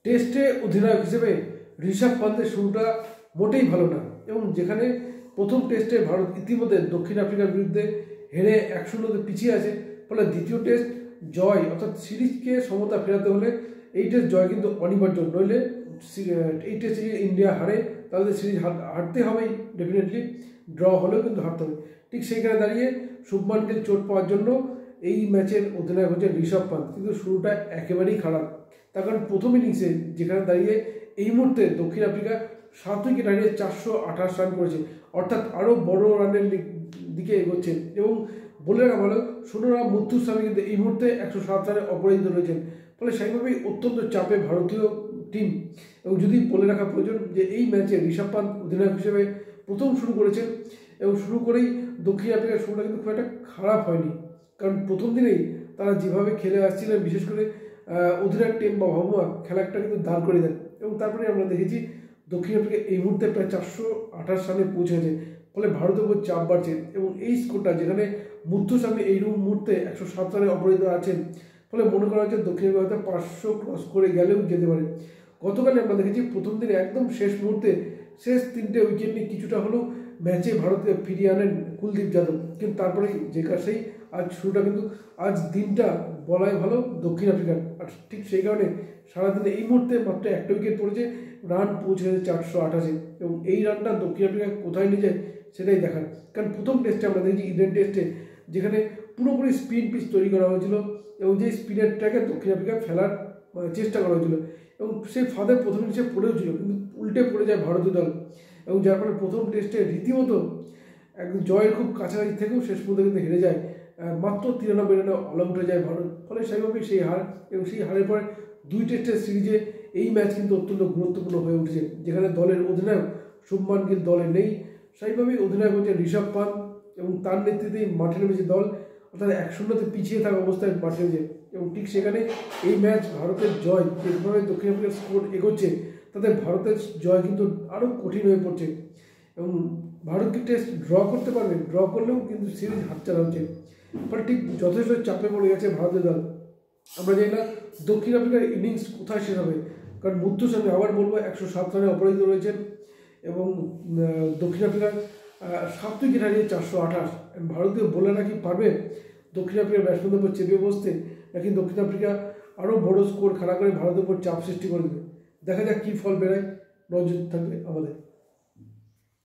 টেস্টে অধিনায়ক হিসেবে ঋষভ পান্তের শুরুটা মোটেই ভালো না, এবং যেখানে প্রথম টেস্টে ভারত ইতিমধ্যে দক্ষিণ আফ্রিকার বিরুদ্ধে হেরে 1-0 পিছিয়ে আছে, ফলে দ্বিতীয় টেস্ট জয় অর্থাৎ সিরিজকে সমতা ফেরাতে হলে এই টেস্ট জয় কিন্তু অনিবার্য। নইলে এই টেস্টে যদি ইন্ডিয়া হারে তাহলে সিরিজ হারতে হবেই, ডেফিনেটলি ড্র হলেও কিন্তু হারতে হবে। ঠিক সেইখানে দাঁড়িয়ে শুভমান গিল চোট পাওয়ার জন্য এই ম্যাচের অধিনায়ক হচ্ছে ঋষভ পান্ত, কিন্তু শুরুটা একেবারেই খারাপ। তার কারণ প্রথম ইনিংসে যেখানে দাঁড়িয়ে এই মুহূর্তে দক্ষিণ আফ্রিকা 7 উইকেট হারিয়ে 428 রান করেছে, অর্থাৎ আরও বড় রানের দিকে এগোচ্ছে। এবং বলে রাখা ভালো, সোনরাম মুথুস্বামী কিন্তু এই মুহূর্তে 107 রানে অপরাজিত রয়েছেন, ফলে সেইভাবেই অত্যন্ত চাপে ভারতীয় টিম। এবং যদি বলে রাখা প্রয়োজন যে এই ম্যাচে ঋষভ পান্ত অধিনায়ক হিসেবে প্রথম শুরু করেছেন, এবং শুরু করেই দক্ষিণ আফ্রিকার শুরুটা কিন্তু খুব একটা খারাপ হয়নি, কারণ প্রথম দিনেই তারা যেভাবে খেলে আসছিলেন, বিশেষ করে অধিনায়ক টেম্বা বাউমা খেলাটা কিন্তু দাঁড় করে দেন। এবং তারপরে আমরা দেখেছি দক্ষিণ আফ্রিকা এই মুহূর্তে প্রায় 428 রানে পৌঁছেছে, ফলে ভারতের উপর চাপ বাড়ছে। এবং এই স্কোরটা যেখানে মুথুস্বামী এই মুহূর্তে 107 রানে অপরাজিত আছেন, ফলে মনে করা হচ্ছে দক্ষিণ আফ্রিকা হয়তো 500 ক্রস করে গেলেও যেতে পারে। গতকালে আমরা দেখেছি প্রথম দিনে একদম শেষ মুহূর্তে শেষ 3টে উইকেট নিয়ে কিছুটা হলেও ম্যাচে ভারতকে ফিরিয়ে আনেন কুলদীপ যাদব, কিন্তু তারপরে যে কাছেই আজ শুরুটা কিন্তু আজ দিনটা বলাই ভালো দক্ষিণ আফ্রিকার। আর ঠিক সেই কারণে সারাদিনে এই মুহূর্তে মাত্র একটা উইকেট পড়েছে, রান পৌঁছে গেছে 428, এবং এই রানটা দক্ষিণ আফ্রিকা কোথায় নিয়ে যায় সেটাই দেখার। কারণ প্রথম টেস্টে আমরা দেখেছি ইডেন টেস্টে যেখানে পুরোপুরি স্পিন পিচ তৈরি করা হয়েছিল, এবং যে স্পিনের ট্র্যাকে দক্ষিণ আফ্রিকা ফেলার চেষ্টা করা হয়েছিল, এবং সেই ফাঁদে প্রথম ইনিংসে পড়েও ছিল, কিন্তু উল্টে পড়ে যায় ভারতীয় দল। এবং যার ফলে প্রথম টেস্টে রীতিমতো একদম জয়ের খুব কাছাকাছি থেকেও শেষ পর্যন্ত কিন্তু হেরে যায়, মাত্র 93 রানে অল আউট হয়ে যায় ভারত। ফলে সেইভাবেই সেই হার, এবং সেই হারের পরে 2 টেস্টের সিরিজে এই ম্যাচ কিন্তু অত্যন্ত গুরুত্বপূর্ণ হয়ে উঠেছে, যেখানে দলের অধিনায়ক শুভমান গিল দলে নেই। সেইভাবেই অধিনায়ক হচ্ছে ঋষভ পান্ত, এবং তার নেতৃত্বেই মাঠে নেমেছে দল, অর্থাৎ 1-0 পিছিয়ে থাকা অবস্থায় মাঠে নেমেছে। এবং ঠিক সেখানে এই ম্যাচ ভারতের জয়, যেভাবে দক্ষিণ আফ্রিকার স্কোর এগোচ্ছে তাতে ভারতের জয় কিন্তু আরও কঠিন হয়ে পড়ছে। এবং ভারত কি টেস্ট ড্র করতে পারবে? ড্র করলেও কিন্তু সিরিজ হাতছাড়া হচ্ছে, ফলে ঠিক যথেষ্ট চাপে পড়ে গেছে ভারতীয় দল। আমরা জানি না দক্ষিণ আফ্রিকার ইনিংস কোথায় শেষ হবে, কারণ মুথুস্বামী আবার বলবো 107 রানে অপরাজিত রয়েছেন, এবং দক্ষিণ আফ্রিকার 7 উইকেট হারিয়ে 428। ভারতীয় বোলাররা কি পারবে দক্ষিণ আফ্রিকার ব্যাটসম্যানদের উপর চেপে বসতে, নাকি দক্ষিণ আফ্রিকা আরও বড় স্কোর খেলা করে ভারতের উপর চাপ সৃষ্টি করে দেবে? দেখা যাক কী ফল বেরোয়, নজর থাকবে আমাদের।